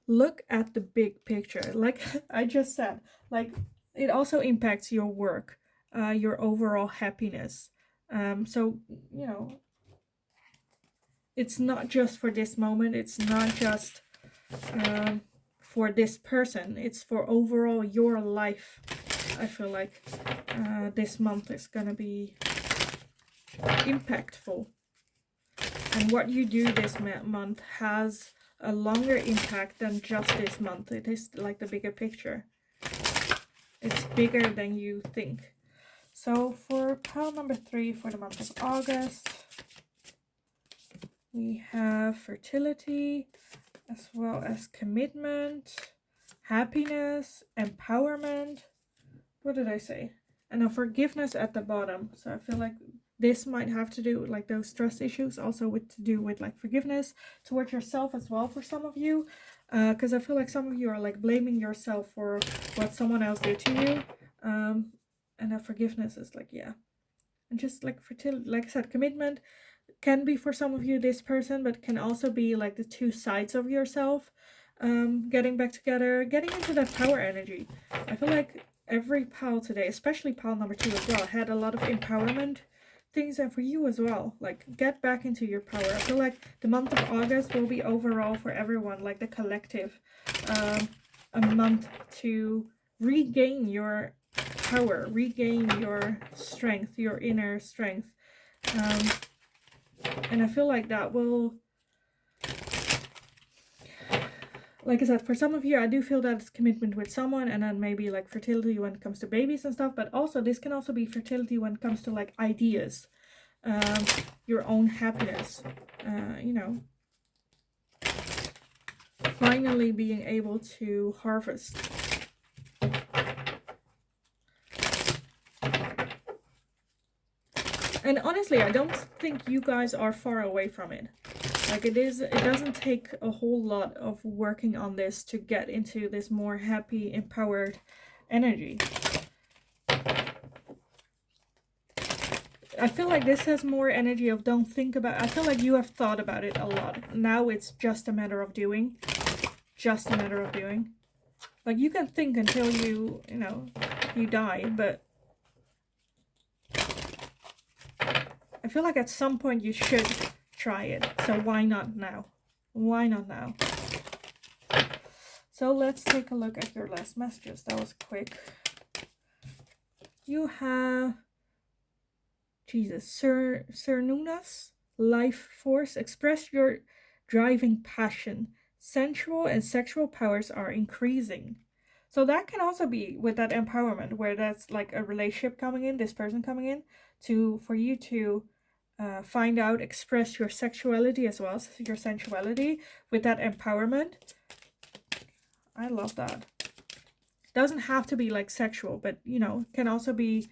A: look at the big picture. Like I just said, like it also impacts your work, your overall happiness. So, you know, it's not just for this moment. It's not just for this person. It's for overall your life. I feel like this month is gonna be impactful, and what you do this month has a longer impact than just this month. It is like the bigger picture. It's bigger than you think. So for pile number 3 for the month of August, we have fertility, as well as commitment, happiness, empowerment. What did I say? And a forgiveness at the bottom. So I feel like this might have to do with like those trust issues, also with to do with like forgiveness towards yourself as well for some of you. Because I feel like some of you are like blaming yourself for what someone else did to you. And that forgiveness is like, yeah. And just like fertility, like I said, commitment can be for some of you this person, but can also be like the two sides of yourself. Getting back together, getting into that power energy. I feel like every pile today, especially pile number 2 as well, had a lot of empowerment things, and for you as well, like get back into your power. I feel like the month of August will be overall for everyone, like the collective, a month to regain your power, regain your strength, your inner strength. And I feel like that will, like I said, for some of you, I do feel that it's commitment with someone, and then maybe like fertility when it comes to babies and stuff, but also this can also be fertility when it comes to like ideas, your own happiness, you know, finally being able to harvest. And honestly, I don't think you guys are far away from it. Like it doesn't take a whole lot of working on this to get into this more happy, empowered energy. I feel like this has more energy of don't think about. I feel like you have thought about it a lot. Now it's just a matter of doing. Just a matter of doing. Like you can think until you know, you die, but I feel like at some point you should try it. So why not now? Why not now? So let's take a look at your last messages. That was quick. You have Sir Nuna's life force. Express your driving passion. Sensual and sexual powers are increasing. So that can also be with that empowerment, where that's like a relationship coming in, this person coming in, for you to find out, express your sexuality as well as your sensuality with that empowerment. I love that. It doesn't have to be like sexual, but you know, can also be,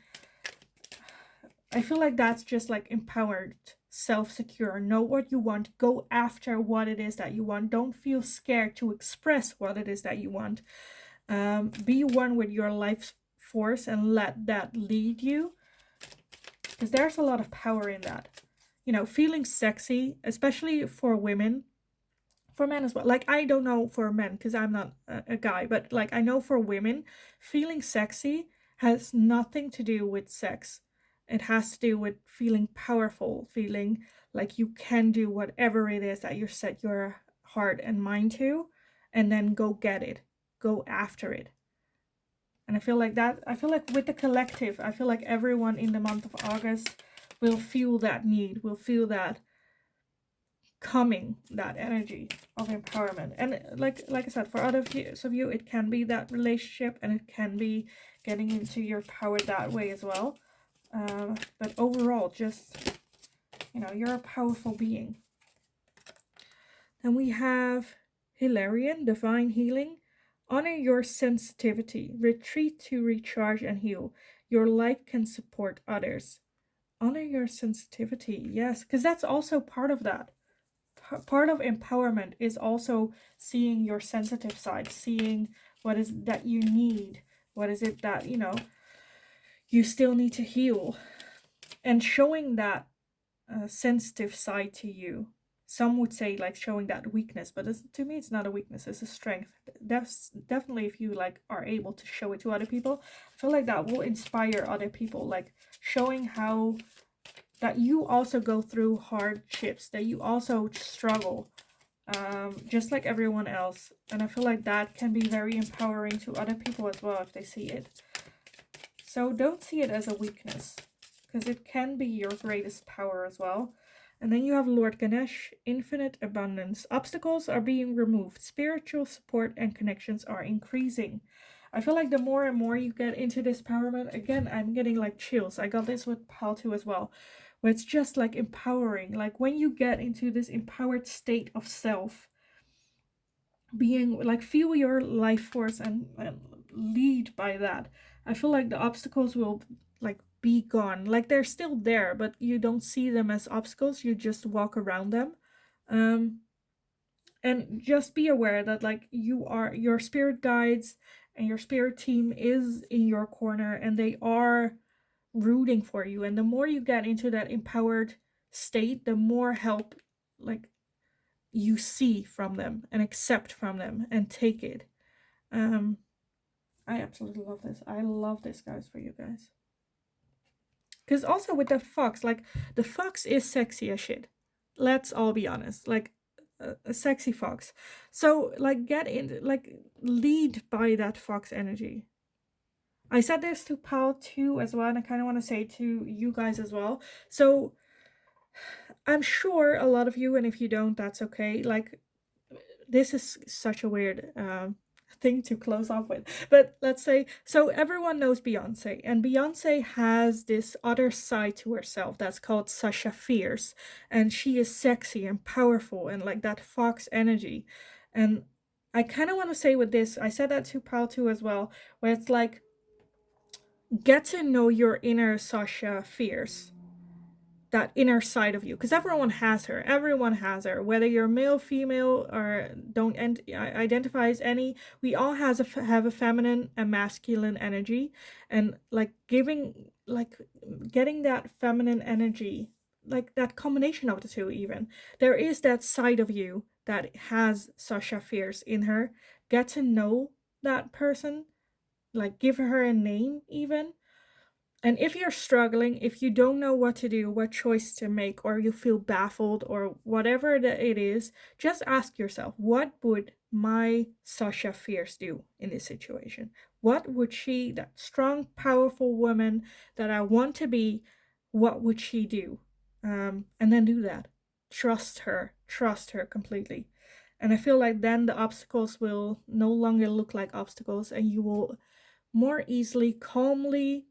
A: I feel like that's just like empowered, self-secure, know what you want, go after what it is that you want, don't feel scared to express what it is that you want. Be one with your life force and let that lead you, because there's a lot of power in that. You know, feeling sexy, especially for women, for men as well. Like, I don't know for men because I'm not a guy, but like, I know for women, feeling sexy has nothing to do with sex. It has to do with feeling powerful, feeling like you can do whatever it is that you set your heart and mind to, and then go get it, go after it. And I feel like that, I feel like with the collective, I feel like everyone in the month of August will feel that need, will feel that coming, that energy of empowerment. And like I said, for other of you, it can be that relationship, and it can be getting into your power that way as well. But overall, just, you know, you're a powerful being. Then we have Hilarion, Divine Healing. Honor your sensitivity. Retreat to recharge and heal. Your light can support others. Honor your sensitivity. Yes, because that's also part of that. Part of empowerment is also seeing your sensitive side, seeing what is that you need, what is it that, you know, you still need to heal, and showing that sensitive side to you. Some would say like showing that weakness, but to me it's not a weakness, it's a strength. That's definitely, if you like are able to show it to other people, I feel like that will inspire other people, like showing how that you also go through hardships, that you also struggle, just like everyone else. And I feel like that can be very empowering to other people as well if they see it. So don't see it as a weakness, because it can be your greatest power as well. And then you have Lord Ganesh, infinite abundance. Obstacles are being removed. Spiritual support and connections are increasing. I feel like the more and more you get into this empowerment, again, I'm getting like chills. I got this with Pal 2 as well, where it's just like empowering. Like when you get into this empowered state of self, being like, feel your life force and lead by that. I feel like the obstacles will like be gone. Like they're still there, but you don't see them as obstacles. You just walk around them. And just be aware that like you are, your spirit guides and your spirit team is in your corner, and they are rooting for you. And the more you get into that empowered state, the more help like you see from them and accept from them and take it. I absolutely love this. I love this, guys, for you guys. Because also with the fox, like the fox is sexy as shit. Let's all be honest. Like a sexy fox. So like get in, like lead by that fox energy. I said this to Pal too as well, and I kind of want to say to you guys as well. So I'm sure a lot of you, and if you don't, that's okay. Like this is such a weird thing to close off with. But let's say, so everyone knows Beyonce, and Beyonce has this other side to herself that's called Sasha Fierce, and she is sexy and powerful and like that fox energy. And I kind of want to say with this, I said that to Pal too as well, where it's like, get to know your inner Sasha Fierce, that inner side of you, because everyone has her, whether you're male, female, or don't identify as any. We all have a feminine and masculine energy, and like getting that feminine energy, like that combination of the two. Even there is that side of you that has Sasha Fierce in her. Get to know that person, like give her a name even. And if you're struggling, if you don't know what to do, what choice to make, or you feel baffled, or whatever it is, just ask yourself, what would my Sasha Fierce do in this situation? What would she, that strong, powerful woman that I want to be, what would she do? And then do that. Trust her completely. And I feel like then the obstacles will no longer look like obstacles, and you will more easily, calmly,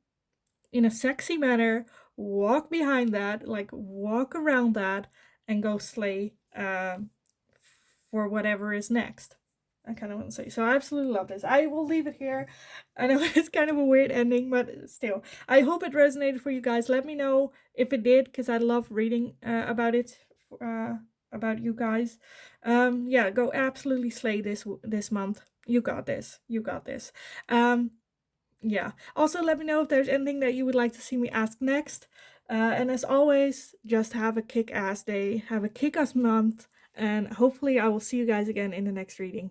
A: in a sexy manner, walk behind that, like walk around that, and go slay for whatever is next. I kind of want to say. So I absolutely love this. I will leave it here. I know it's kind of a weird ending, but still, I hope it resonated for you guys. Let me know if it did, because I love reading about it, about you guys. Yeah, go absolutely slay this month. You got this. You got this. Yeah. Also, let me know if there's anything that you would like to see me ask next. And as always, just have a kick-ass day, have a kick-ass month, and hopefully I will see you guys again in the next reading.